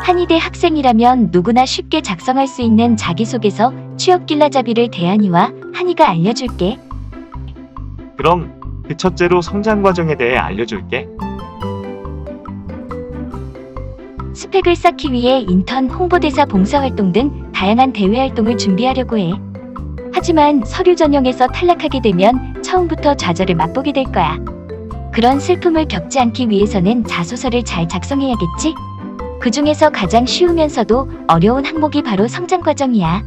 한의대 학생이라면 누구나 쉽게 작성할 수 있는 자기소개서 취업길라잡이를 대한이와 한의가 알려줄게. 그럼 그 첫째로 성장 과정에 대해 알려줄게. 스펙을 쌓기 위해 인턴, 홍보대사, 봉사활동 등 다양한 대외활동을 준비하려고 해. 하지만 서류 전형에서 탈락하게 되면 처음부터 좌절을 맛보게 될 거야. 그런 슬픔을 겪지 않기 위해서는 자소서를 잘 작성해야겠지? 그 중에서 가장 쉬우면서도 어려운 항목이 바로 성장 과정이야.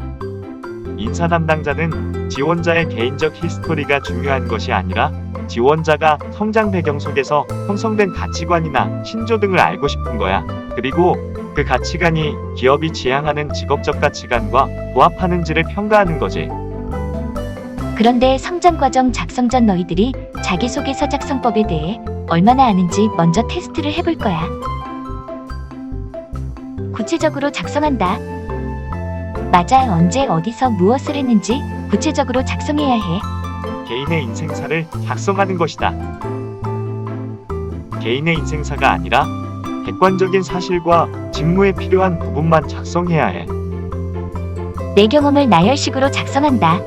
인사 담당자는 지원자의 개인적 히스토리가 중요한 것이 아니라 지원자가 성장 배경 속에서 형성된 가치관이나 신조 등을 알고 싶은 거야. 그리고 그 가치관이 기업이 지향하는 직업적 가치관과 부합하는지를 평가하는 거지. 그런데 성장 과정 작성 전 너희들이 자기소개서 작성법에 대해 얼마나 아는지 먼저 테스트를 해볼 거야. 구체적으로 작성한다. 맞아, 언제 어디서 무엇을 했는지 구체적으로 작성해야 해. 개인의 인생사를 작성하는 것이다. 개인의 인생사가 아니라 객관적인 사실과 직무에 필요한 부분만 작성해야 해. 내 경험을 나열식으로 작성한다.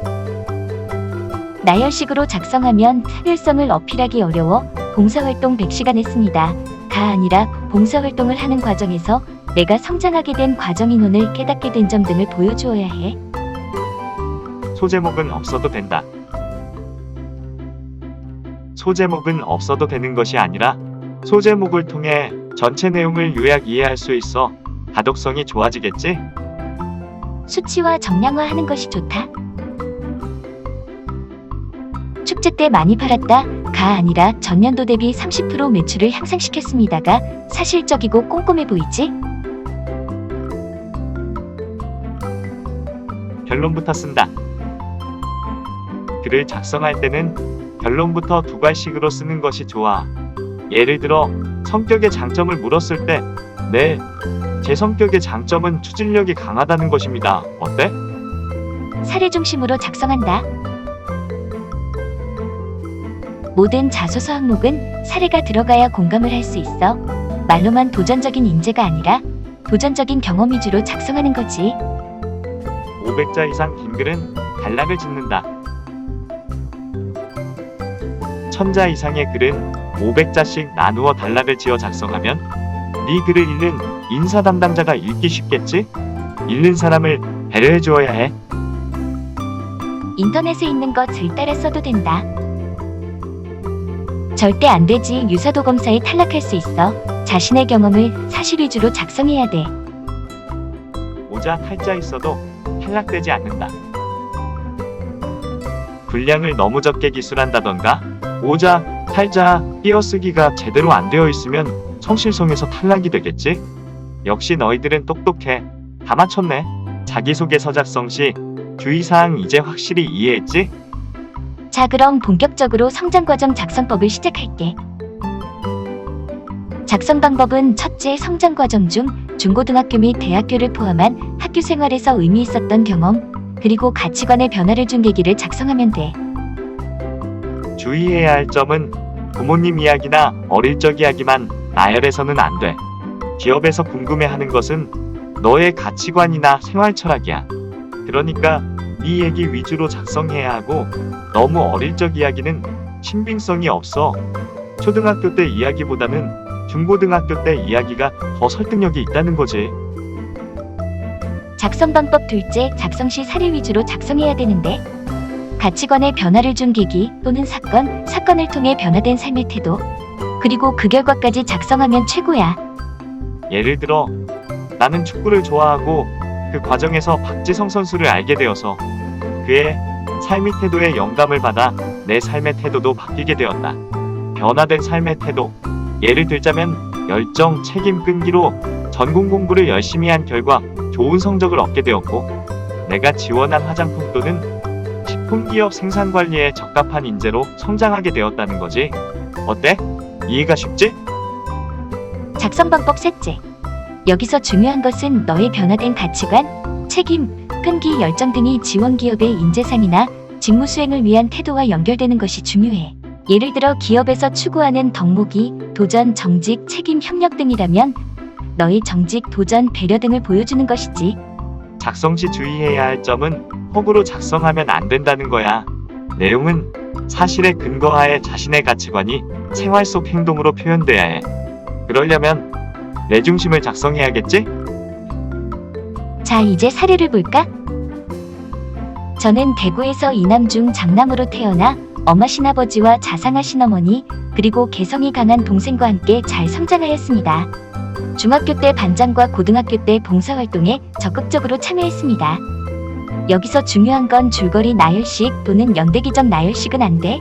나열식으로 작성하면 차별성을 어필하기 어려워 봉사활동 100시간 했습니다. 가 아니라 봉사활동을 하는 과정에서 내가 성장하게 된 과정 인원을 깨닫게 된 점 등을 보여주어야 해. 소제목은 없어도 된다. 소제목은 없어도 되는 것이 아니라 소제목을 통해 전체 내용을 요약 이해할 수 있어 가독성이 좋아지겠지? 수치화 정량화하는 것이 좋다. 축제 때 많이 팔았다. 가 아니라 전년도 대비 30% 매출을 향상시켰습니다가 사실적이고 꼼꼼해 보이지? 결론부터 쓴다. 글을 작성할 때는 결론부터 두 갈씩으로 쓰는 것이 좋아. 예를 들어 성격의 장점을 물었을 때 네, 제 성격의 장점은 추진력이 강하다는 것입니다. 어때? 사례 중심으로 작성한다. 모든 자소서 항목은 사례가 들어가야 공감을 할 수 있어. 말로만 도전적인 인재가 아니라 도전적인 경험 위주로 작성하는 거지. 500자 이상 긴 글은 단락을 짓는다. 1000자 이상의 글은 500자씩 나누어 단락을 지어 작성하면 네 글을 읽는 인사 담당자가 읽기 쉽겠지? 읽는 사람을 배려해 주어야 해. 인터넷에 있는 것을 따라 써도 된다. 절대 안 되지. 유사도 검사에 탈락할 수 있어. 자신의 경험을 사실 위주로 작성해야 돼. 오자 탈자 있어도 탈락되지 않는다. 분량을 너무 적게 기술한다던가 오자, 탈자, 띄어쓰기가 제대로 안 되어 있으면 성실성에서 탈락이 되겠지? 역시 너희들은 똑똑해. 다 맞췄네. 자기소개서 작성 시 주의사항 이제 확실히 이해했지? 자, 그럼 본격적으로 성장과정 작성법을 시작할게. 작성 방법은 첫째, 성장과정 중 중고등학교 및 대학교를 포함한 학교 생활에서 의미 있었던 경험, 그리고 가치관의 변화를 준 계기를 작성하면 돼. 주의해야 할 점은 부모님 이야기나 어릴 적 이야기만 나열해서는 안 돼. 기업에서 궁금해하는 것은 너의 가치관이나 생활 철학이야. 그러니까 네 얘기 위주로 작성해야 하고 너무 어릴 적 이야기는 신빙성이 없어. 초등학교 때 이야기보다는 중고등학교 때 이야기가 더 설득력이 있다는 거지. 작성 방법 둘째, 작성 시 사례 위주로 작성해야 되는데 가치관의 변화를 준 계기 또는 사건을 통해 변화된 삶의 태도, 그리고 그 결과까지 작성하면 최고야. 예를 들어 나는 축구를 좋아하고 그 과정에서 박지성 선수를 알게 되어서 그의 삶의 태도에 영감을 받아 내 삶의 태도도 바뀌게 되었다. 변화된 삶의 태도. 예를 들자면 열정, 책임 끈기로 전공 공부를 열심히 한 결과 좋은 성적을 얻게 되었고 내가 지원한 화장품 또는 식품기업 생산관리에 적합한 인재로 성장하게 되었다는 거지. 어때? 이해가 쉽지? 작성 방법 셋째. 여기서 중요한 것은 너의 변화된 가치관, 책임, 끈기, 열정 등이 지원 기업의 인재상이나 직무 수행을 위한 태도와 연결되는 것이 중요해. 예를 들어 기업에서 추구하는 덕목이 도전, 정직, 책임, 협력 등이라면 너의 정직, 도전, 배려 등을 보여주는 것이지. 작성 시 주의해야 할 점은 허구로 작성하면 안 된다는 거야. 내용은 사실에 근거하에 자신의 가치관이 생활 속 행동으로 표현돼야 해. 그러려면 내 중심을 작성해야겠지? 자, 이제 사례를 볼까? 저는 대구에서 이남 중 장남으로 태어나 엄마 신아버지와 자상하신 어머니 그리고 개성이 강한 동생과 함께 잘 성장하였습니다. 중학교 때 반장과 고등학교 때 봉사활동에 적극적으로 참여했습니다. 여기서 중요한 건 줄거리 나열식 또는 연대기적 나열식은 안 돼.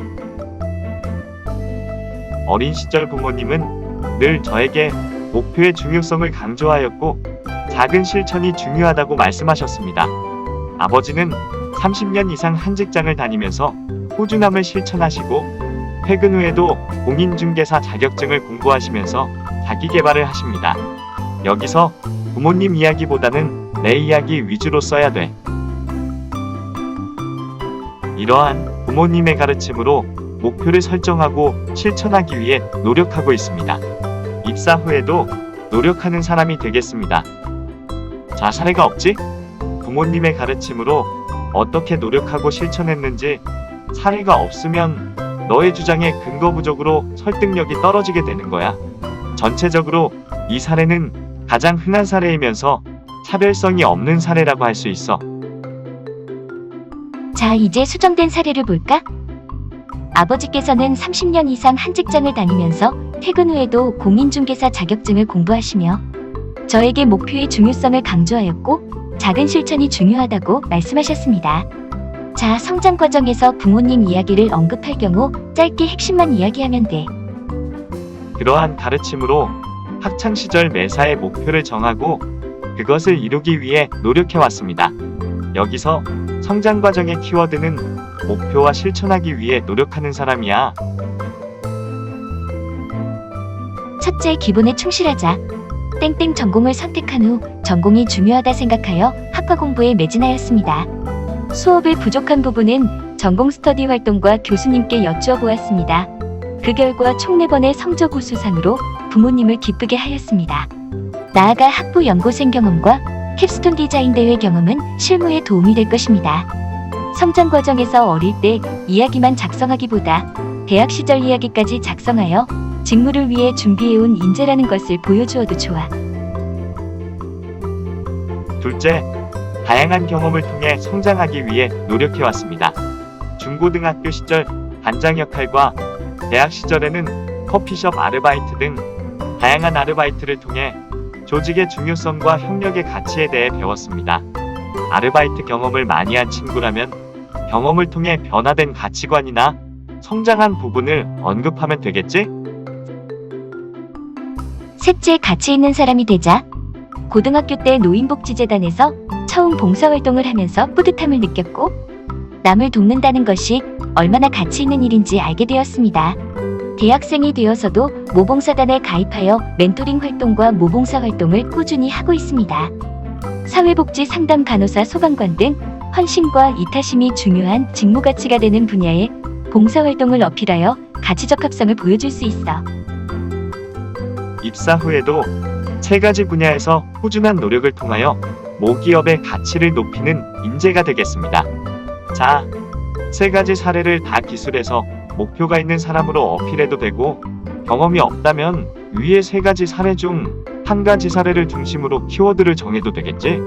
어린 시절 부모님은 늘 저에게 목표의 중요성을 강조하였고 작은 실천이 중요하다고 말씀하셨습니다. 아버지는 30년 이상 한 직장을 다니면서 꾸준함을 실천하시고 퇴근 후에도 공인중개사 자격증을 공부하시면서 자기 개발을 하십니다. 여기서 부모님 이야기보다는 내 이야기 위주로 써야 돼. 이러한 부모님의 가르침으로 목표를 설정하고 실천하기 위해 노력하고 있습니다. 입사 후에도 노력하는 사람이 되겠습니다. 자, 사례가 없지? 부모님의 가르침으로 어떻게 노력하고 실천했는지 사례가 없으면 너의 주장에 근거 부족으로 설득력이 떨어지게 되는 거야. 전체적으로 이 사례는 가장 흔한 사례이면서 차별성이 없는 사례라고 할 수 있어. 자, 이제 수정된 사례를 볼까? 아버지께서는 30년 이상 한 직장을 다니면서 퇴근 후에도 공인중개사 자격증을 공부하시며 저에게 목표의 중요성을 강조하였고 작은 실천이 중요하다고 말씀하셨습니다. 자, 성장 과정에서 부모님 이야기를 언급할 경우 짧게 핵심만 이야기하면 돼. 그러한 가르침으로 학창시절 매사에 목표를 정하고 그것을 이루기 위해 노력해왔습니다. 여기서 성장 과정의 키워드는 목표와 실천하기 위해 노력하는 사람이야. 첫째, 기본에 충실하자. 땡땡 전공을 선택한 후 전공이 중요하다 생각하여 학과 공부에 매진하였습니다. 수업의 부족한 부분은 전공 스터디 활동과 교수님께 여쭈어 보았습니다. 그 결과 총 4번의 성적 우수상으로 부모님을 기쁘게 하였습니다. 나아가 학부 연구생 경험과 캡스톤 디자인 대회 경험은 실무에 도움이 될 것입니다. 성장 과정에서 어릴 때 이야기만 작성하기보다 대학 시절 이야기까지 작성하여 직무를 위해 준비해온 인재라는 것을 보여주어도 좋아. 둘째, 다양한 경험을 통해 성장하기 위해 노력해왔습니다. 중고등학교 시절 반장 역할과 대학 시절에는 커피숍 아르바이트 등 다양한 아르바이트를 통해 조직의 중요성과 협력의 가치에 대해 배웠습니다. 아르바이트 경험을 많이 한 친구라면 경험을 통해 변화된 가치관이나 성장한 부분을 언급하면 되겠지? 셋째, 가치 있는 사람이 되자. 고등학교 때 노인복지재단에서 처음 봉사활동을 하면서 뿌듯함을 느꼈고 남을 돕는다는 것이 얼마나 가치 있는 일인지 알게 되었습니다. 대학생이 되어서도 모봉사단에 가입하여 멘토링 활동과 모봉사 활동을 꾸준히 하고 있습니다. 사회복지 상담 간호사 소방관 등 헌신과 이타심이 중요한 직무 가치가 되는 분야에 봉사활동을 어필하여 가치적 합성을 보여줄 수 있어. 입사 후에도 3가지 분야에서 꾸준한 노력을 통하여 모기업의 가치를 높이는 인재가 되겠습니다. 자, 3가지 사례를 다 기술해서 목표가 있는 사람으로 어필해도 되고 경험이 없다면 위의 3가지 사례 중 1가지 사례를 중심으로 키워드를 정해도 되겠지?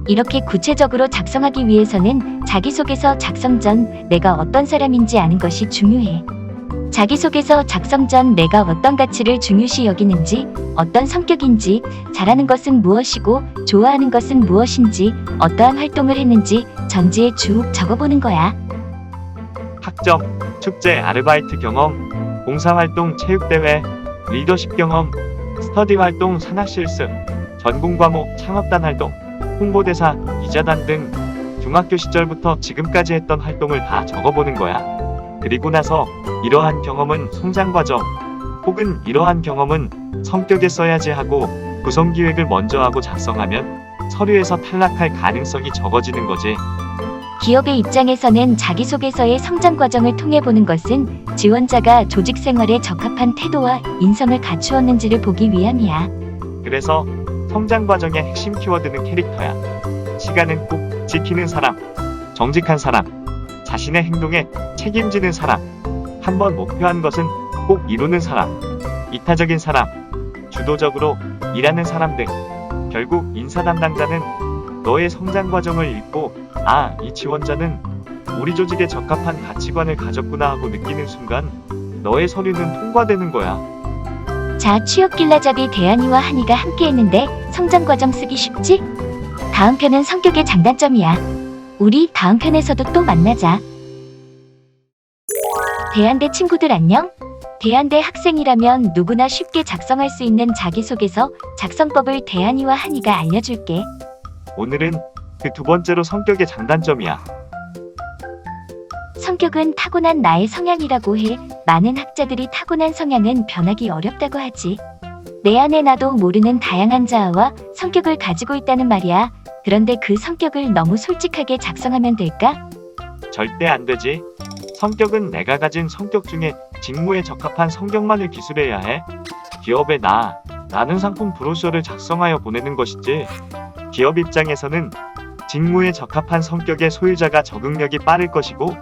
이렇게 구체적으로 작성하기 위해서는 자기소개서 작성 전 내가 어떤 사람인지 아는 것이 중요해. 자기소개서 작성 전 내가 어떤 가치를 중요시 여기는지, 어떤 성격인지, 잘하는 것은 무엇이고 좋아하는 것은 무엇인지, 어떠한 활동을 했는지 전지에 쭉 적어보는 거야. 학점, 축제, 아르바이트 경험, 봉사활동, 체육대회, 리더십 경험, 스터디 활동, 산학실습, 전공 과목, 창업단 활동, 홍보대사, 기자단 등 중학교 시절부터 지금까지 했던 활동을 다 적어보는 거야. 그리고 나서 이러한 경험은 성장 과정, 혹은 이러한 경험은 성격에 써야지 하고 구성 기획을 먼저 하고 작성하면 서류에서 탈락할 가능성이 적어지는 거지. 기업의 입장에서는 자기소개서의 성장 과정을 통해 보는 것은 지원자가 조직 생활에 적합한 태도와 인성을 갖추었는지를 보기 위함이야. 그래서 성장 과정의 핵심 키워드는 캐릭터야. 시간은 꼭 지키는 사람, 정직한 사람, 자신의 행동에 책임지는 사람, 한번 목표한 것은 꼭 이루는 사람, 이타적인 사람, 주도적으로 일하는 사람 등. 결국 인사 담당자는 너의 성장 과정을 읽고 이 지원자는 우리 조직에 적합한 가치관을 가졌구나 하고 느끼는 순간 너의 서류는 통과되는 거야. 자, 취업 길라잡이 대한이와 한이가 함께 했는데 성장 과정 쓰기 쉽지? 다음 편은 성격의 장단점이야. 우리 다음 편에서도 또 만나자. 대한대 친구들 안녕? 대한대 학생이라면 누구나 쉽게 작성할 수 있는 자기소개서 작성법을 대한이와 한이가 알려줄게. 오늘은 그 두 번째로 성격의 장단점이야. 성격은 타고난 나의 성향이라고 해. 많은 학자들이 타고난 성향은 변하기 어렵다고 하지. 내 안에 나도 모르는 다양한 자아와 성격을 가지고 있다는 말이야. 그런데 그 성격을 너무 솔직하게 작성하면 될까? 절대 안 되지. 성격은 내가 가진 성격 중에 직무에 적합한 성격만을 기술해야 해. 기업에 나는 상품 브로셔를 작성하여 보내는 것이지. 기업 입장에서는 직무에 적합한 성격의 소유자가 적응력이 빠를 것이고,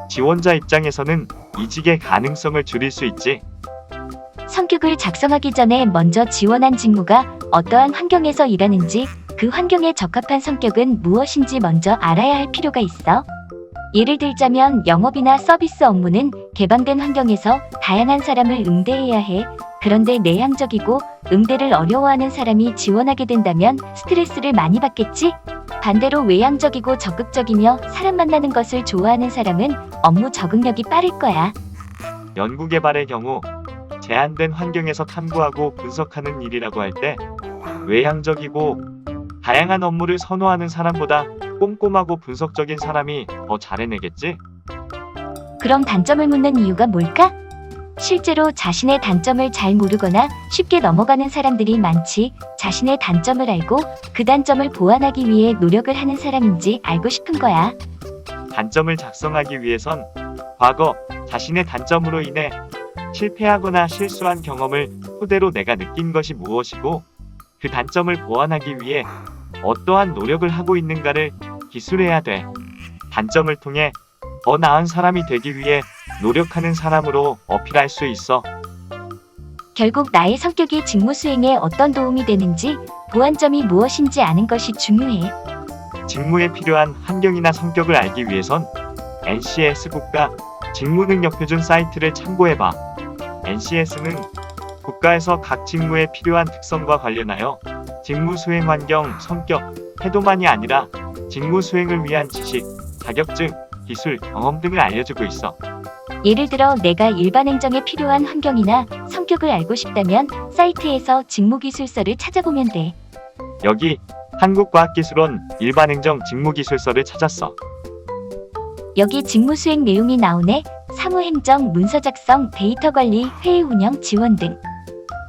지원자 입장에서는 이직의 가능성을 줄일 수 있지. 성격을 작성하기 전에 먼저 지원한 직무가 어떠한 환경에서 일하는지, 그 환경에 적합한 성격은 무엇인지 먼저 알아야 할 필요가 있어. 예를 들자면 영업이나 서비스 업무는 개방된 환경에서 다양한 사람을 응대해야 해. 그런데 내향적이고 응대를 어려워하는 사람이 지원하게 된다면 스트레스를 많이 받겠지? 반대로 외향적이고 적극적이며 사람 만나는 것을 좋아하는 사람은 업무 적응력이 빠를 거야. 연구개발의 경우 제한된 환경에서 탐구하고 분석하는 일이라고 할 때 외향적이고 다양한 업무를 선호하는 사람보다 꼼꼼하고 분석적인 사람이 더 잘 해내겠지? 그럼 단점을 묻는 이유가 뭘까? 실제로 자신의 단점을 잘 모르거나 쉽게 넘어가는 사람들이 많지. 자신의 단점을 알고 그 단점을 보완하기 위해 노력을 하는 사람인지 알고 싶은 거야. 단점을 작성하기 위해선 과거 자신의 단점으로 인해 실패하거나 실수한 경험을 토대로 내가 느낀 것이 무엇이고 그 단점을 보완하기 위해 어떠한 노력을 하고 있는가를 기술해야 돼. 단점을 통해 더 나은 사람이 되기 위해 노력하는 사람으로 어필할 수 있어. 결국 나의 성격이 직무 수행에 어떤 도움이 되는지, 보완점이 무엇인지 아는 것이 중요해. 직무에 필요한 환경이나 성격을 알기 위해선 NCS 국가 직무능력표준 사이트를 참고해봐. NCS는 국가에서 각 직무에 필요한 특성과 관련하여 직무 수행 환경, 성격, 태도만이 아니라 직무 수행을 위한 지식, 자격증, 기술, 경험 등을 알려주고 있어. 예를 들어 내가 일반 행정에 필요한 환경이나 성격을 알고 싶다면 사이트에서 직무기술서를 찾아보면 돼. 여기 한국과학기술원 일반행정 직무기술서를 찾았어. 여기 직무 수행 내용이 나오네. 사무행정, 문서 작성, 데이터 관리, 회의 운영, 지원 등.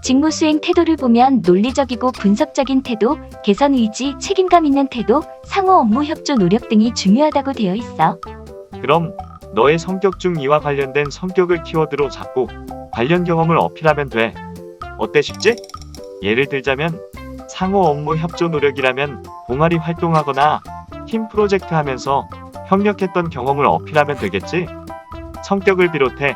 직무 수행 태도를 보면 논리적이고 분석적인 태도, 개선 의지, 책임감 있는 태도, 상호 업무 협조 노력 등이 중요하다고 되어 있어. 그럼 너의 성격 중 이와 관련된 성격을 키워드로 잡고 관련 경험을 어필하면 돼. 어때, 쉽지? 예를 들자면 상호 업무 협조 노력이라면 동아리 활동하거나 팀 프로젝트 하면서 협력했던 경험을 어필하면 되겠지? 성격을 비롯해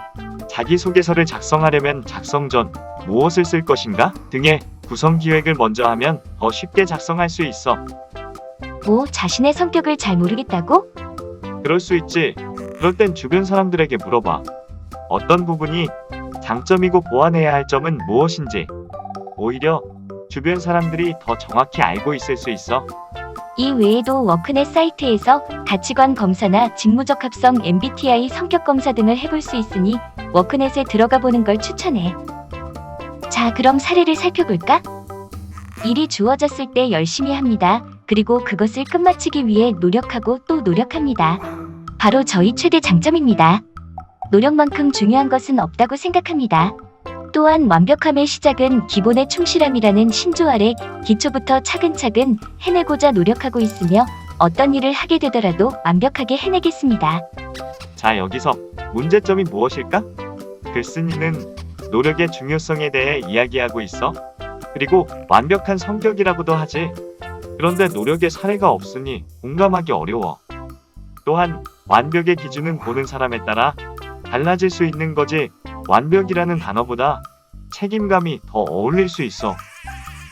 자기소개서를 작성하려면 작성 전 무엇을 쓸 것인가 등의 구성 기획을 먼저 하면 더 쉽게 작성할 수 있어. 뭐, 자신의 성격을 잘 모르겠다고? 그럴 수 있지. 그럴 땐 주변 사람들에게 물어봐. 어떤 부분이 장점이고 보완해야 할 점은 무엇인지. 오히려 주변 사람들이 더 정확히 알고 있을 수 있어. 이 외에도 워크넷 사이트에서 가치관 검사나 직무적 합성 MBTI 성격 검사 등을 해볼 수 있으니 워크넷에 들어가 보는 걸 추천해. 자, 그럼 사례를 살펴볼까? 일이 주어졌을 때 열심히 합니다. 그리고 그것을 끝마치기 위해 노력하고 또 노력합니다. 바로 저희 최대 장점입니다. 노력만큼 중요한 것은 없다고 생각합니다. 또한 완벽함의 시작은 기본의 충실함이라는 신조 아래 기초부터 차근차근 해내고자 노력하고 있으며 어떤 일을 하게 되더라도 완벽하게 해내겠습니다. 자, 여기서 문제점이 무엇일까? 글쓴이는 노력의 중요성에 대해 이야기하고 있어. 그리고 완벽한 성격이라고도 하지. 그런데 노력의 사례가 없으니 공감하기 어려워. 또한 완벽의 기준은 보는 사람에 따라 달라질 수 있는 거지, 완벽이라는 단어보다 책임감이 더 어울릴 수 있어.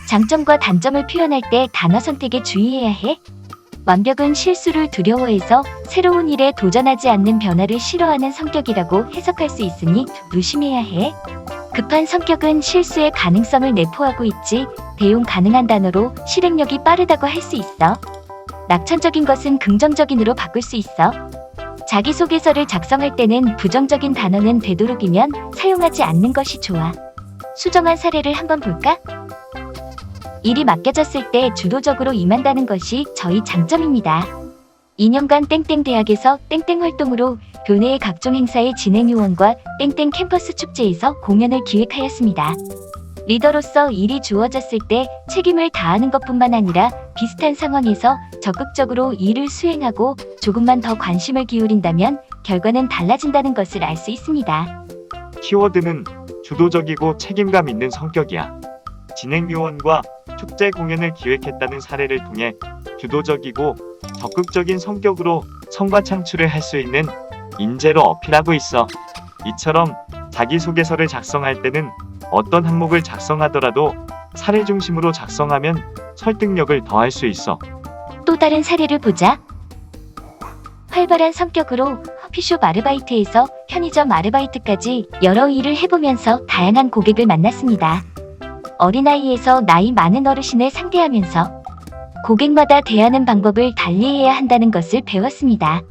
장점과 단점을 표현할 때 단어 선택에 주의해야 해. 완벽은 실수를 두려워해서 새로운 일에 도전하지 않는 변화를 싫어하는 성격이라고 해석할 수 있으니 조심해야 해. 급한 성격은 실수의 가능성을 내포하고 있지, 대용 가능한 단어로 실행력이 빠르다고 할 수 있어. 낙천적인 것은 긍정적인으로 바꿀 수 있어. 자기소개서를 작성할 때는 부정적인 단어는 되도록이면 사용하지 않는 것이 좋아. 수정한 사례를 한번 볼까? 일이 맡겨졌을 때 주도적으로 임한다는 것이 저희 장점입니다. 2년간 땡땡 대학에서 땡땡 활동으로 교내의 각종 행사의 진행 요원과 땡땡 캠퍼스 축제에서 공연을 기획하였습니다. 리더로서 일이 주어졌을 때 책임을 다하는 것뿐만 아니라 비슷한 상황에서 적극적으로 일을 수행하고 조금만 더 관심을 기울인다면 결과는 달라진다는 것을 알 수 있습니다. 키워드는 주도적이고 책임감 있는 성격이야. 진행요원과 축제 공연을 기획했다는 사례를 통해 주도적이고 적극적인 성격으로 성과 창출을 할 수 있는 인재로 어필하고 있어. 이처럼 자기소개서를 작성할 때는 어떤 항목을 작성하더라도 사례 중심으로 작성하면 설득력을 더할 수 있어. 또 다른 사례를 보자. 활발한 성격으로 커피숍 아르바이트에서 편의점 아르바이트까지 여러 일을 해보면서 다양한 고객을 만났습니다. 어린아이에서 나이 많은 어르신을 상대하면서 고객마다 대하는 방법을 달리해야 한다는 것을 배웠습니다.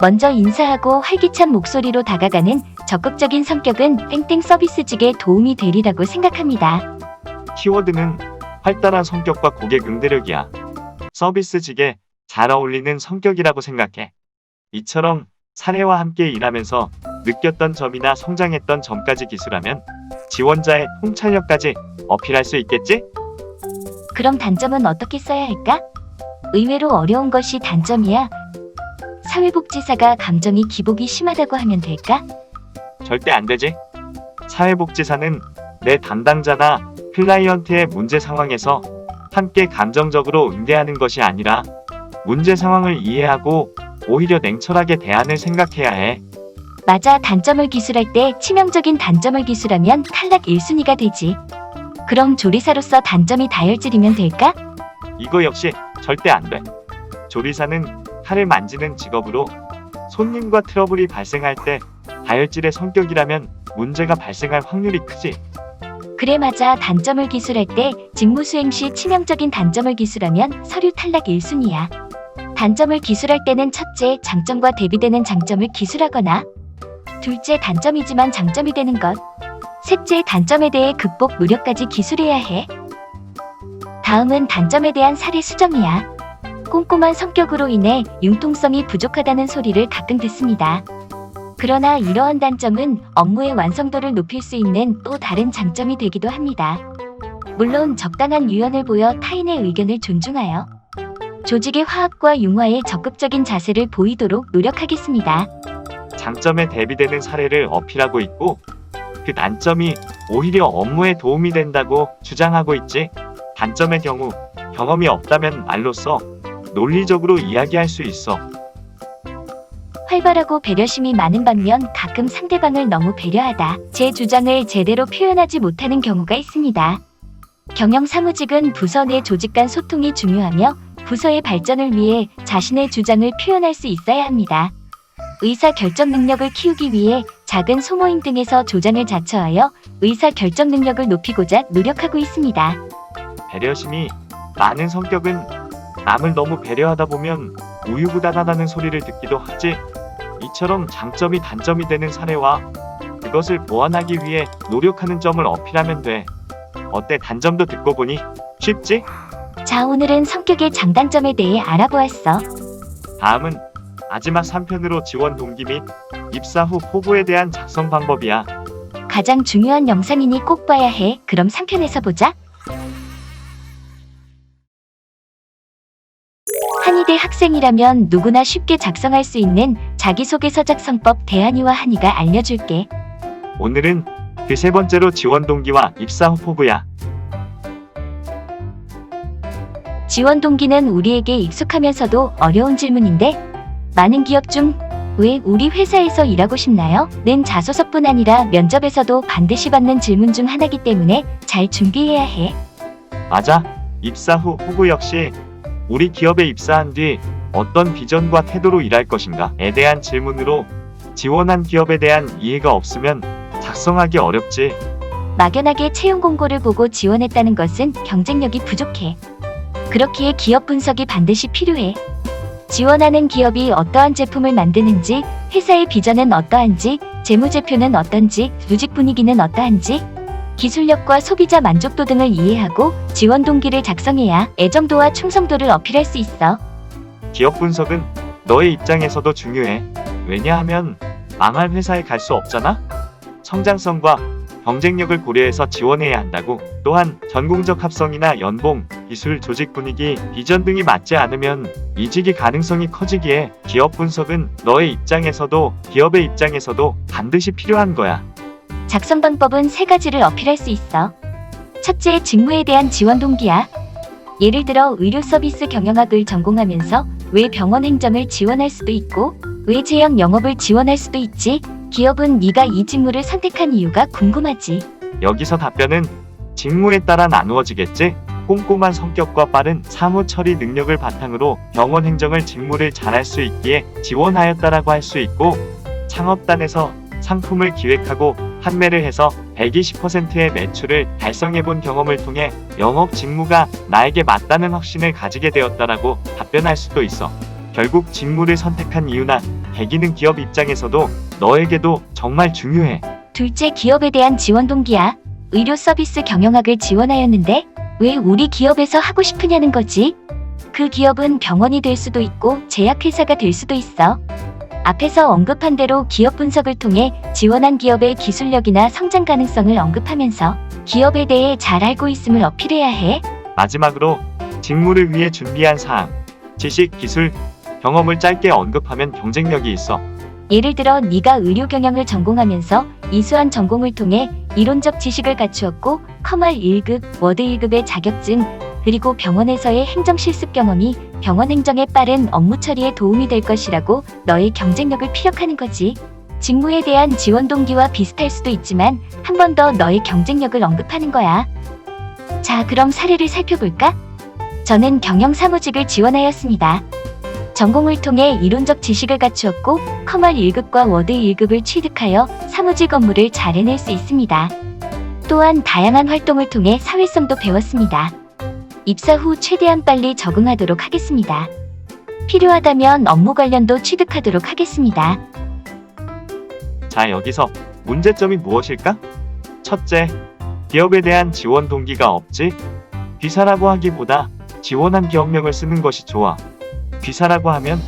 먼저 인사하고 활기찬 목소리로 다가가는 적극적인 성격은 땡땡 서비스직에 도움이 되리라고 생각합니다. 키워드는 활달한 성격과 고객 응대력이야. 서비스직에 잘 어울리는 성격이라고 생각해. 이처럼 사례와 함께 일하면서 느꼈던 점이나 성장했던 점까지 기술하면 지원자의 통찰력까지 어필할 수 있겠지? 그럼 단점은 어떻게 써야 할까? 의외로 어려운 것이 단점이야. 사회복지사가 감정이 기복이 심하다고 하면 될까? 절대 안 되지. 사회복지사는 내 담당자나 클라이언트의 문제 상황에서 함께 감정적으로 응대하는 것이 아니라 문제 상황을 이해하고 오히려 냉철하게 대안을 생각해야 해. 맞아, 단점을 기술할 때 치명적인 단점을 기술하면 탈락 1순위가 되지. 그럼 조리사로서 단점이 다혈질이면 될까? 이거 역시 절대 안 돼. 조리사는 칼을 만지는 직업으로 손님과 트러블이 발생할 때 다혈질의 성격이라면 문제가 발생할 확률이 크지. 그래, 맞아. 단점을 기술할 때 직무 수행 시 치명적인 단점을 기술하면 서류 탈락 1순위야. 단점을 기술할 때는 첫째, 장점과 대비되는 장점을 기술하거나 둘째, 단점이지만 장점이 되는 것, 셋째, 단점에 대해 극복 노력까지 기술해야 해. 다음은 단점에 대한 사례 수정이야. 꼼꼼한 성격으로 인해 융통성이 부족하다는 소리를 가끔 듣습니다. 그러나 이러한 단점은 업무의 완성도를 높일 수 있는 또 다른 장점이 되기도 합니다. 물론 적당한 유연을 보여 타인의 의견을 존중하여 조직의 화합과 융화에 적극적인 자세를 보이도록 노력하겠습니다. 장점에 대비되는 사례를 어필하고 있고 그 단점이 오히려 업무에 도움이 된다고 주장하고 있지. 단점의 경우 경험이 없다면 말로써 논리적으로 이야기할 수 있어. 활발하고 배려심이 많은 반면 가끔 상대방을 너무 배려하다 제 주장을 제대로 표현하지 못하는 경우가 있습니다. 경영사무직은 부서 내 조직 간 소통이 중요하며 부서의 발전을 위해 자신의 주장을 표현할 수 있어야 합니다. 의사 결정 능력을 키우기 위해 작은 소모임 등에서 조장을 자처하여 의사 결정 능력을 높이고자 노력하고 있습니다. 배려심이 많은 성격은 남을 너무 배려하다 보면 우유부단하다는 소리를 듣기도 하지. 이처럼 장점이 단점이 되는 사례와 그것을 보완하기 위해 노력하는 점을 어필하면 돼. 어때? 단점도 듣고 보니 쉽지? 자, 오늘은 성격의 장단점에 대해 알아보았어. 다음은 마지막 3편으로 지원 동기 및 입사 후 포부에 대한 작성 방법이야. 가장 중요한 영상이니 꼭 봐야 해. 그럼 3편에서 보자. 한의대 학생이라면 누구나 쉽게 작성할 수 있는 자기소개서 작성법 대한이와 한이가 알려줄게. 오늘은 그 세 번째로 지원 동기와 입사 후 포부야. 지원 동기는 우리에게 익숙하면서도 어려운 질문인데, 많은 기업 중 왜 우리 회사에서 일하고 싶나요? 는 자소서뿐 아니라 면접에서도 반드시 받는 질문 중 하나이기 때문에 잘 준비해야 해. 맞아. 입사 후 호구 역시 우리 기업에 입사한 뒤 어떤 비전과 태도로 일할 것인가에 대한 질문으로 지원한 기업에 대한 이해가 없으면 작성하기 어렵지. 막연하게 채용 공고를 보고 지원했다는 것은 경쟁력이 부족해. 그렇기에 기업 분석이 반드시 필요해. 지원하는 기업이 어떠한 제품을 만드는지, 회사의 비전은 어떠한지, 재무제표는 어떤지, 조직 분위기는 어떠한지, 기술력과 소비자 만족도 등을 이해하고 지원 동기를 작성해야 애정도와 충성도를 어필할 수 있어. 기업 분석은 너의 입장에서도 중요해. 왜냐하면 망할 회사에 갈 수 없잖아? 성장성과 경쟁력을 고려해서 지원해야 한다고. 또한 전공적 합성이나 연봉, 기술, 조직 분위기, 비전 등이 맞지 않으면 이직의 가능성이 커지기에 기업 분석은 너의 입장에서도 기업의 입장에서도 반드시 필요한 거야. 작성 방법은 세 가지를 어필할 수 있어. 첫째, 직무에 대한 지원 동기야. 예를 들어 의료 서비스 경영학을 전공하면서 왜 병원 행정을 지원할 수도 있고, 왜 제약 영업을 지원할 수도 있지. 기업은 네가 이 직무를 선택한 이유가 궁금하지. 여기서 답변은 직무에 따라 나누어지겠지? 꼼꼼한 성격과 빠른 사무 처리 능력을 바탕으로 병원 행정을 직무를 잘할 수 있기에 지원하였다라고 할 수 있고, 창업단에서 상품을 기획하고 판매를 해서 120%의 매출을 달성해본 경험을 통해 영업 직무가 나에게 맞다는 확신을 가지게 되었다라고 답변할 수도 있어. 결국 직무를 선택한 이유나 계기는 기업 입장에서도 너에게도 정말 중요해. 둘째, 기업에 대한 지원 동기야. 의료 서비스 경영학을 지원하였는데 왜 우리 기업에서 하고 싶으냐는 거지. 그 기업은 병원이 될 수도 있고 제약회사가 될 수도 있어. 앞에서 언급한 대로 기업 분석을 통해 지원한 기업의 기술력이나 성장 가능성을 언급하면서 기업에 대해 잘 알고 있음을 어필해야 해. 마지막으로 직무를 위해 준비한 사항, 지식, 기술, 경험을 짧게 언급하면 경쟁력이 있어. 예를 들어 네가 의료 경영을 전공하면서 이수한 전공을 통해 이론적 지식을 갖추었고 커멀 1급, 워드 1급의 자격증, 그리고 병원에서의 행정 실습 경험이 병원 행정의 빠른 업무 처리에 도움이 될 것이라고 너의 경쟁력을 피력하는 거지. 직무에 대한 지원 동기와 비슷할 수도 있지만 한 번 더 너의 경쟁력을 언급하는 거야. 자, 그럼 사례를 살펴볼까? 저는 경영 사무직을 지원하였습니다. 전공을 통해 이론적 지식을 갖추었고 커멀 1급과 워드 1급을 취득하여 사무직 업무를 잘 해낼 수 있습니다. 또한 다양한 활동을 통해 사회성도 배웠습니다. 입사 후 최대한 빨리 적응하도록 하겠습니다. 필요하다면 업무 관련도 취득하도록 하겠습니다. 자, 여기서 문제점이 무엇일까? 첫째, 기업에 대한 지원 동기가 없지? 귀사라고 하기보다 지원한 기업명을 쓰는 것이 좋아. 귀사라고 하면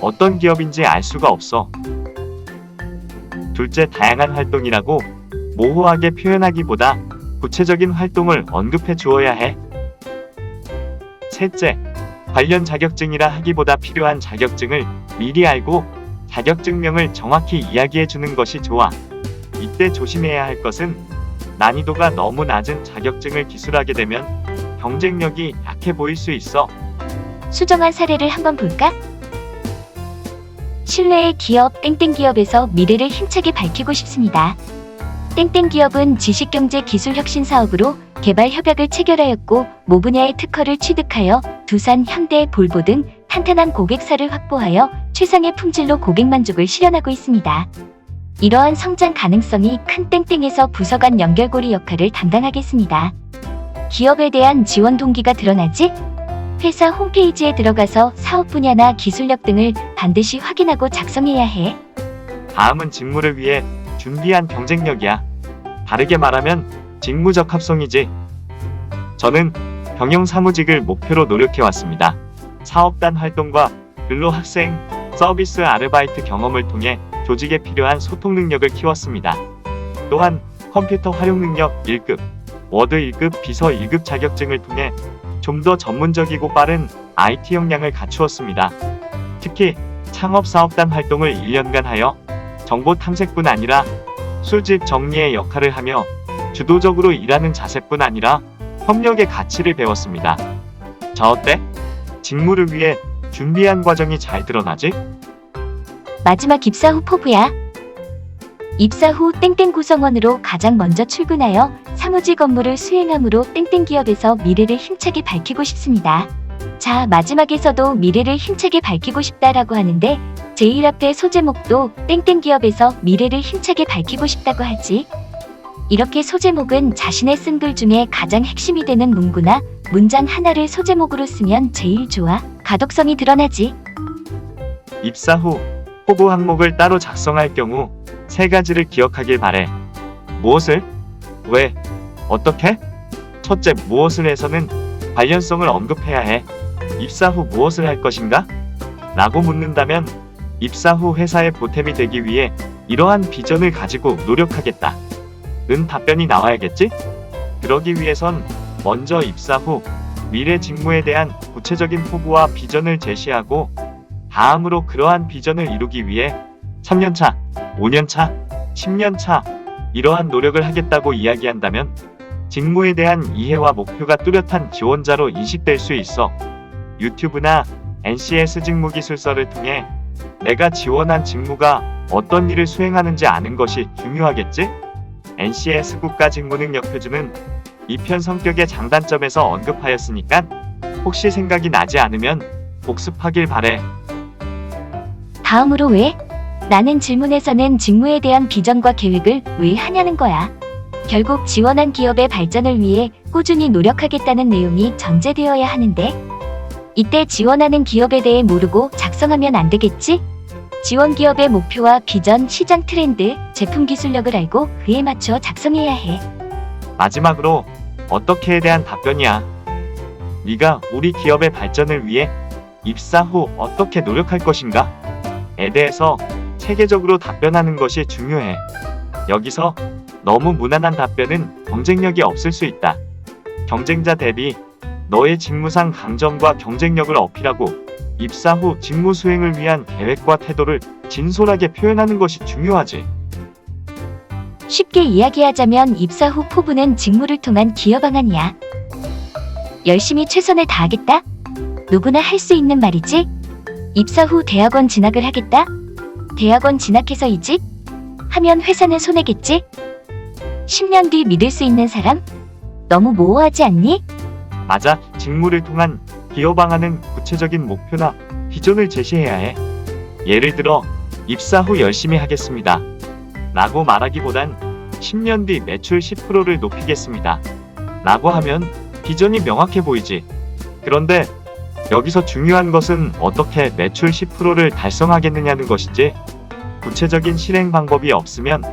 어떤 기업인지 알 수가 없어. 둘째, 다양한 활동이라고 모호하게 표현하기보다 구체적인 활동을 언급해 주어야 해. 셋째, 관련 자격증이라 하기보다 필요한 자격증을 미리 알고 자격증명을 정확히 이야기해 주는 것이 좋아. 이때 조심해야 할 것은 난이도가 너무 낮은 자격증을 기술하게 되면 경쟁력이 약해 보일 수 있어. 수정한 사례를 한번 볼까? 신뢰의 기업 땡땡기업에서 미래를 힘차게 밝히고 싶습니다. 땡땡기업은 지식경제 기술혁신 사업으로 개발 협약을 체결하였고 모 분야의 특허를 취득하여 두산, 현대, 볼보 등 탄탄한 고객사를 확보하여 최상의 품질로 고객 만족을 실현하고 있습니다. 이러한 성장 가능성이 큰 땡땡에서 부서 간 연결고리 역할을 담당하겠습니다. 기업에 대한 지원 동기가 드러나지? 회사 홈페이지에 들어가서 사업 분야나 기술력 등을 반드시 확인하고 작성해야 해. 다음은 직무를 위해 준비한 경쟁력이야. 다르게 말하면 직무적 합성이지. 저는 경영 사무직을 목표로 노력해왔습니다. 사업단 활동과 근로학생, 서비스 아르바이트 경험을 통해 조직에 필요한 소통 능력을 키웠습니다. 또한 컴퓨터 활용 능력 1급, 워드 1급, 비서 1급 자격증을 통해 좀 더 전문적이고 빠른 IT 역량을 갖추었습니다. 특히 창업사업단 활동을 1년간 하여 정보 탐색뿐 아니라 수집 정리의 역할을 하며 주도적으로 일하는 자세뿐 아니라 협력의 가치를 배웠습니다. 자, 어때? 직무를 위해 준비한 과정이 잘 드러나지? 마지막 입사 후 포부야. 입사 후 땡땡 구성원으로 가장 먼저 출근하여 사무직 업무를 수행함으로 땡땡 기업에서 미래를 힘차게 밝히고 싶습니다. 자, 마지막에서도 미래를 힘차게 밝히고 싶다라고 하는데 제일 앞에 소제목도 땡땡 기업에서 미래를 힘차게 밝히고 싶다고 하지. 이렇게 소제목은 자신의 쓴 글 중에 가장 핵심이 되는 문구나 문장 하나를 소제목으로 쓰면 제일 좋아. 가독성이 드러나지. 입사 후 포부 항목을 따로 작성할 경우 세 가지를 기억하길 바래. 무엇을? 왜? 어떻게? 첫째, 무엇을 해서는 관련성을 언급해야 해. 입사 후 무엇을 할 것인가? 라고 묻는다면 입사 후 회사에 보탬이 되기 위해 이러한 비전을 가지고 노력하겠다. 는 답변이 나와야겠지? 그러기 위해선 먼저 입사 후 미래 직무에 대한 구체적인 포부와 비전을 제시하고 다음으로 그러한 비전을 이루기 위해 3년차, 5년차, 10년차 이러한 노력을 하겠다고 이야기한다면 직무에 대한 이해와 목표가 뚜렷한 지원자로 인식될 수 있어 유튜브나 NCS 직무기술서를 통해 내가 지원한 직무가 어떤 일을 수행하는지 아는 것이 중요하겠지? NCS 국가직무능력표준은 2편 성격의 장단점에서 언급하였으니까 혹시 생각이 나지 않으면 복습하길 바래. 다음으로 왜? 라는 질문에서는 직무에 대한 비전과 계획을 왜 하냐는 거야. 결국 지원한 기업의 발전을 위해 꾸준히 노력하겠다는 내용이 전제되어야 하는데 이때 지원하는 기업에 대해 모르고 작성하면 안 되겠지? 지원 기업의 목표와 비전, 시장 트렌드, 제품 기술력을 알고 그에 맞춰 작성해야 해. 마지막으로 어떻게에 대한 답변이야. 네가 우리 기업의 발전을 위해 입사 후 어떻게 노력할 것인가? 에 대해서 체계적으로 답변하는 것이 중요해. 여기서 너무 무난한 답변은 경쟁력이 없을 수 있다. 경쟁자 대비 너의 직무상 강점과 경쟁력을 어필하고 입사 후 직무 수행을 위한 계획과 태도를 진솔하게 표현하는 것이 중요하지. 쉽게 이야기하자면 입사 후 포부는 직무를 통한 기여 방안이야. 열심히 최선을 다하겠다? 누구나 할 수 있는 말이지? 입사 후 대학원 진학을 하겠다? 대학원 진학해서 이직? 하면 회사는 손해겠지? 10년 뒤 믿을 수 있는 사람? 너무 모호하지 않니? 맞아. 직무를 통한 기여 방안은 구체적인 목표나 비전을 제시해야 해. 예를 들어 입사 후 열심히 하겠습니다. 라고 말하기보단 10년 뒤 매출 10%를 높이겠습니다. 라고 하면 비전이 명확해 보이지. 그런데 여기서 중요한 것은 어떻게 매출 10%를 달성하겠느냐는 것이지. 구체적인 실행 방법이 없으면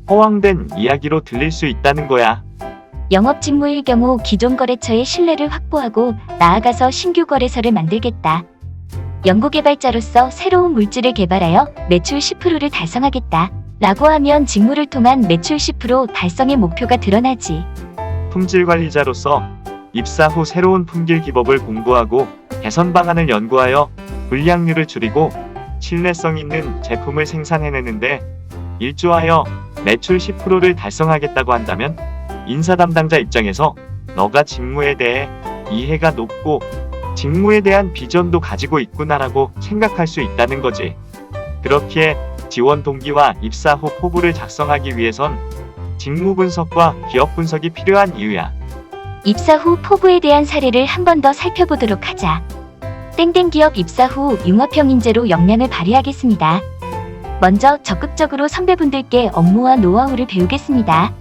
허황된 이야기로 들릴 수 있다는 거야. 영업 직무일 경우 기존 거래처의 신뢰를 확보하고 나아가서 신규 거래처를 만들겠다. 연구개발자로서 새로운 물질을 개발하여 매출 10%를 달성하겠다. 라고 하면 직무를 통한 매출 10% 달성의 목표가 드러나지. 품질관리자로서 입사 후 새로운 품질 기법을 공부하고 개선 방안을 연구하여 불량률을 줄이고 신뢰성 있는 제품을 생산해내는데 일조하여 매출 10%를 달성하겠다고 한다면 인사 담당자 입장에서 너가 직무에 대해 이해가 높고 직무에 대한 비전도 가지고 있구나라고 생각할 수 있다는 거지. 그렇기에 지원 동기와 입사 후 포부를 작성하기 위해선 직무 분석과 기업 분석이 필요한 이유야. 입사 후 포부에 대한 사례를 한 번 더 살펴보도록 하자. 땡땡 기업 입사 후 융합형 인재로 역량을 발휘하겠습니다. 먼저 적극적으로 선배분들께 업무와 노하우를 배우겠습니다.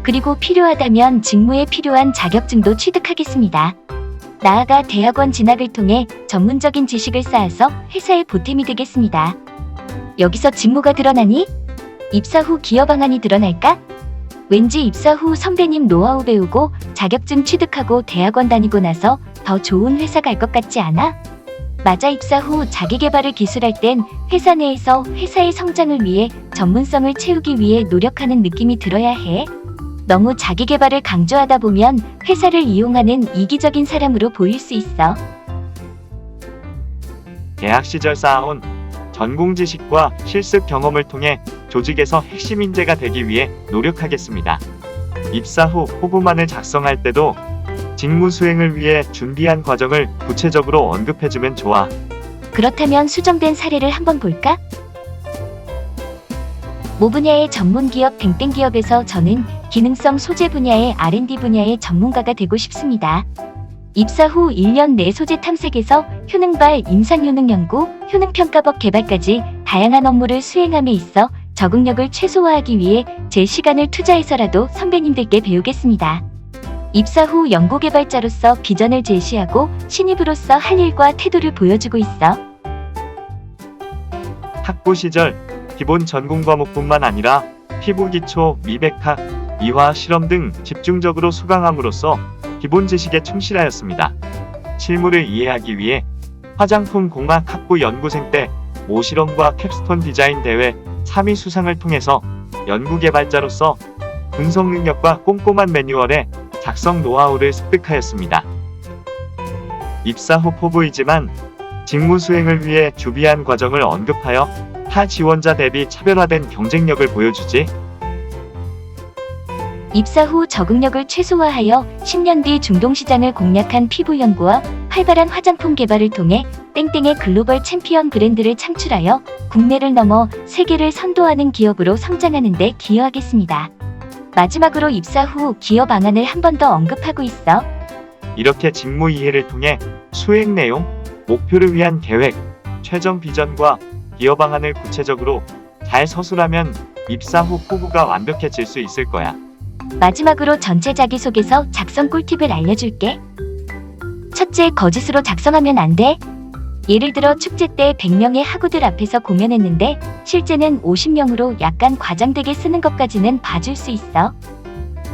그리고 필요하다면 직무에 필요한 자격증도 취득하겠습니다. 나아가 대학원 진학을 통해 전문적인 지식을 쌓아서 회사에 보탬이 되겠습니다. 여기서 직무가 드러나니? 입사 후 기여 방안이 드러날까? 왠지 입사 후 선배님 노하우 배우고 자격증 취득하고 대학원 다니고 나서 더 좋은 회사 갈 것 같지 않아? 맞아. 입사 후 자기개발을 기술할 땐 회사 내에서 회사의 성장을 위해 전문성을 채우기 위해 노력하는 느낌이 들어야 해. 너무 자기개발을 강조하다 보면 회사를 이용하는 이기적인 사람으로 보일 수 있어. 대학 시절 쌓아온 전공 지식과 실습 경험을 통해 조직에서 핵심 인재가 되기 위해 노력하겠습니다. 입사 후 포부만을 작성할 때도 직무 수행을 위해 준비한 과정을 구체적으로 언급해주면 좋아. 그렇다면 수정된 사례를 한번 볼까? 모 분야의 전문 기업 땡땡 기업에서 저는 기능성 소재 분야의 R&D 분야의 전문가가 되고 싶습니다. 입사 후 1년 내 소재 탐색에서 효능발 임상 효능 연구, 효능 평가법 개발까지 다양한 업무를 수행함에 있어 적응력을 최소화하기 위해 제 시간을 투자해서라도 선배님들께 배우겠습니다. 입사 후 연구개발자로서 비전을 제시하고 신입으로서 할 일과 태도를 보여주고 있어. 학부 시절 기본 전공 과목뿐만 아니라 피부 기초, 미백학, 이화, 실험 등 집중적으로 수강함으로써 기본 지식에 충실하였습니다. 실무를 이해하기 위해 화장품 공학 학부 연구생 때 모실험과 캡스톤 디자인 대회 3위 수상을 통해서 연구개발자로서 분석 능력과 꼼꼼한 매뉴얼의 작성 노하우를 습득하였습니다. 입사 후 포부이지만 직무 수행을 위해 준비한 과정을 언급하여 타 지원자 대비 차별화된 경쟁력을 보여주지. 입사 후 적응력을 최소화하여 10년 뒤 중동시장을 공략한 피부 연구와 활발한 화장품 개발을 통해 땡땡의 글로벌 챔피언 브랜드를 창출하여 국내를 넘어 세계를 선도하는 기업으로 성장하는 데 기여하겠습니다. 마지막으로 입사 후 기여 방안을 한 번 더 언급하고 있어. 이렇게 직무 이해를 통해 수행 내용, 목표를 위한 계획, 최종 비전과 기여 방안을 구체적으로 잘 서술하면 입사 후 포부가 완벽해질 수 있을 거야. 마지막으로 전체 자기소개서 작성 꿀팁을 알려줄게. 첫째, 거짓으로 작성하면 안 돼. 예를 들어 축제 때 100명의 학우들 앞에서 공연했는데 실제는 50명으로 약간 과장되게 쓰는 것까지는 봐줄 수 있어.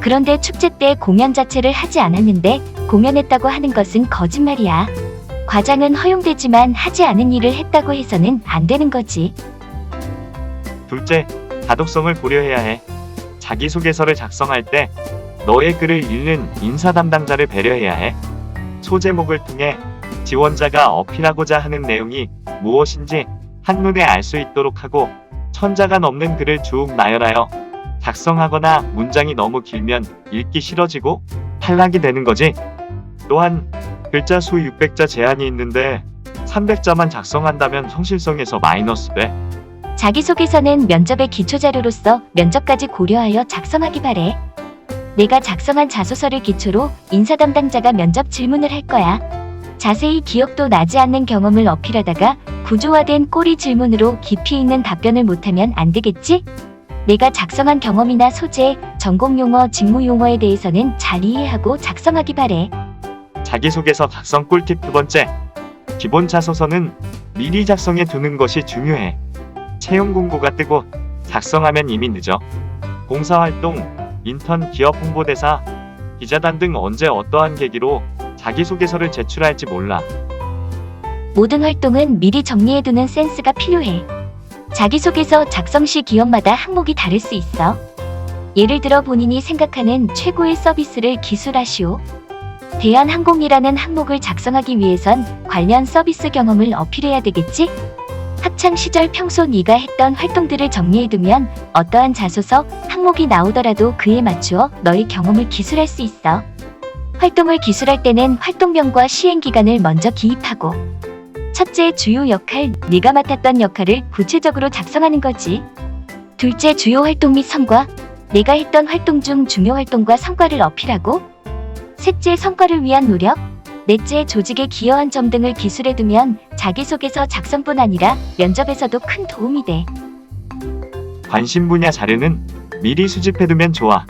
그런데 축제 때 공연 자체를 하지 않았는데 공연했다고 하는 것은 거짓말이야. 과장은 허용되지만 하지 않은 일을 했다고 해서는 안 되는 거지. 둘째, 가독성을 고려해야 해. 자기소개서를 작성할 때 너의 글을 읽는 인사 담당자를 배려해야 해. 소제목을 통해 지원자가 어필하고자 하는 내용이 무엇인지 한눈에 알 수 있도록 하고 천자가 넘는 글을 쭉 나열하여 작성하거나 문장이 너무 길면 읽기 싫어지고 탈락이 되는 거지. 또한 글자 수 600자 제한이 있는데 300자만 작성한다면 성실성에서 마이너스 돼. 자기소개서는 면접의 기초자료로서 면접까지 고려하여 작성하기 바래. 내가 작성한 자소서를 기초로 인사 담당자가 면접 질문을 할 거야. 자세히 기억도 나지 않는 경험을 어필하다가 구조화된 꼬리 질문으로 깊이 있는 답변을 못하면 안 되겠지? 내가 작성한 경험이나 소재, 전공 용어, 직무 용어에 대해서는 잘 이해하고 작성하기 바래. 자기소개서 작성 꿀팁 두 번째, 기본 자소서는 미리 작성해 두는 것이 중요해. 채용 공고가 뜨고 작성하면 이미 늦어. 봉사활동, 인턴, 기업 홍보대사, 기자단 등 언제 어떠한 계기로 자기소개서를 제출할지 몰라. 모든 활동은 미리 정리해두는 센스가 필요해. 자기소개서 작성 시 기업마다 항목이 다를 수 있어. 예를 들어 본인이 생각하는 최고의 서비스를 기술하시오. 대한항공이라는 항목을 작성하기 위해선 관련 서비스 경험을 어필해야 되겠지? 학창 시절 평소 네가 했던 활동들을 정리해두면 어떠한 자소서, 항목이 나오더라도 그에 맞추어 너의 경험을 기술할 수 있어. 활동을 기술할 때는 활동명과 시행기간을 먼저 기입하고 첫째, 주요 역할, 네가 맡았던 역할을 구체적으로 작성하는 거지. 둘째, 주요 활동 및 성과, 내가 했던 활동 중 중요 활동과 성과를 어필하고 셋째, 성과를 위한 노력, 넷째, 조직에 기여한 점 등을 기술해두면 자기소개서 작성뿐 아니라 면접에서도 큰 도움이 돼. 관심 분야 자료는 미리 수집해두면 좋아.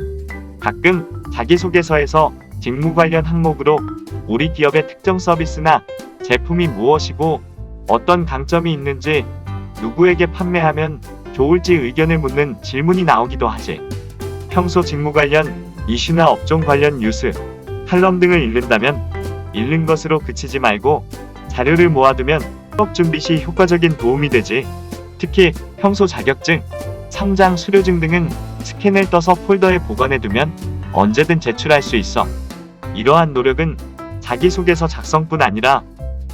가끔 자기소개서에서 직무 관련 항목으로 우리 기업의 특정 서비스나 제품이 무엇이고 어떤 강점이 있는지, 누구에게 판매하면 좋을지 의견을 묻는 질문이 나오기도 하지. 평소 직무 관련 이슈나 업종 관련 뉴스, 칼럼 등을 읽는다면 읽는 것으로 그치지 말고 자료를 모아두면 수업 준비 시 효과적인 도움이 되지. 특히 평소 자격증, 성장 수료증 등은 스캔을 떠서 폴더에 보관해두면 언제든 제출할 수 있어. 이러한 노력은 자기소개서 작성뿐 아니라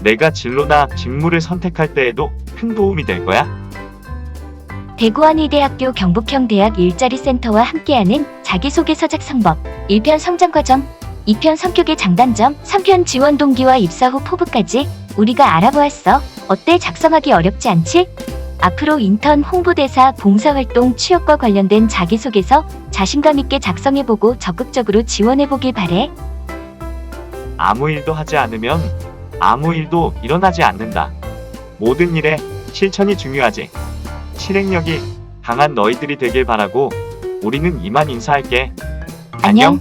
내가 진로나 직무를 선택할 때에도 큰 도움이 될 거야. 대구한의대학교 경북형 대학 일자리 센터와 함께하는 자기소개서 작성법 1편 성장과정. 2편 성격의 장단점, 3편 지원 동기와 입사 후 포부까지 우리가 알아보았어. 어때? 작성하기 어렵지 않지? 앞으로 인턴 홍보대사 봉사활동 취업과 관련된 자기소개서 자신감 있게 작성해보고 적극적으로 지원해보길 바래. 아무 일도 하지 않으면 아무 일도 일어나지 않는다. 모든 일에 실천이 중요하지. 실행력이 강한 너희들이 되길 바라고 우리는 이만 인사할게. 안녕.